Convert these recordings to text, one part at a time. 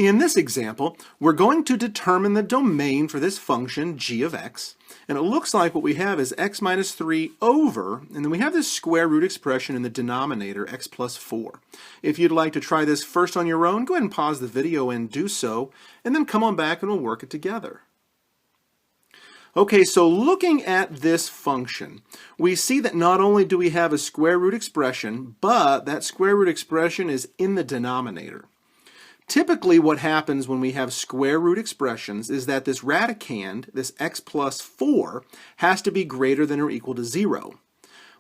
In this example, we're going to determine the domain for this function g of x, and it looks like what we have is x minus 3 over, and then we have this square root expression in the denominator, x plus 4. If you'd like to try this first on your own, go ahead and pause the video and do so, and then come on back and we'll work it together. Okay, so looking at this function, we see that not only do we have a square root expression, but that square root expression is in the denominator. Typically what happens when we have square root expressions is that this radicand, this x plus 4, has to be greater than or equal to 0.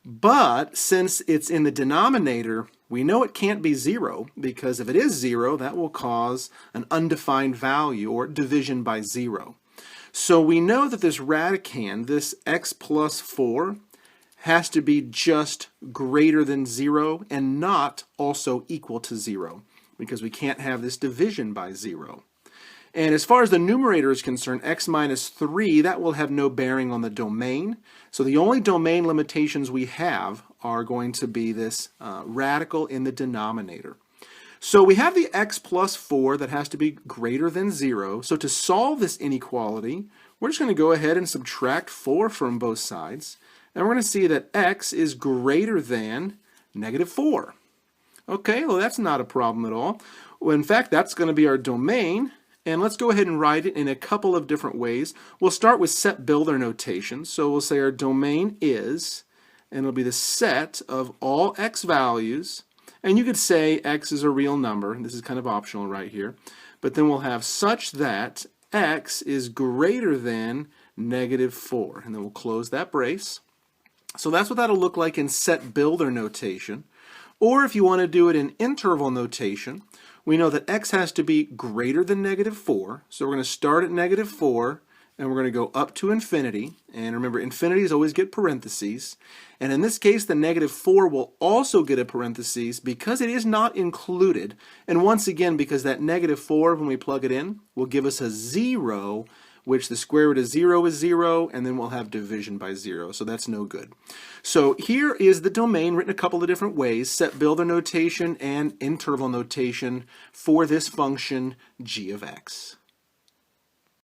But since it's in the denominator, we know it can't be 0, because if it is 0, that will cause an undefined value or division by 0. So we know that this radicand, this x plus 4, has to be just greater than 0 and not also equal to 0. Because we can't have this division by 0. And as far as the numerator is concerned, x minus 3, that will have no bearing on the domain. So the only domain limitations we have are going to be this radical in the denominator. So we have the x plus 4 that has to be greater than 0. So to solve this inequality, we're just going to go ahead and subtract 4 from both sides. And we're going to see that x is greater than negative 4. Okay, well that's not a problem at all. Well, in fact, that's going to be our domain, and let's go ahead and write it in a couple of different ways. We'll start with set builder notation. So we'll say our domain is, and it'll be the set of all x values, and you could say x is a real number. This is kind of optional right here. But then we'll have such that x is greater than negative 4, and then we'll close that brace. So that's what that'll look like in set builder notation. Or if you want to do it in interval notation, we know that x has to be greater than negative 4. So we're going to start at negative 4, and we're going to go up to infinity. And remember, infinities always get parentheses. And in this case, the negative 4 will also get a parentheses because it is not included. And once again, because that negative 4, when we plug it in, will give us a 0, which the square root of 0 is 0, and then we'll have division by 0, so that's no good. So here is the domain written a couple of different ways, set builder notation and interval notation for this function g of x.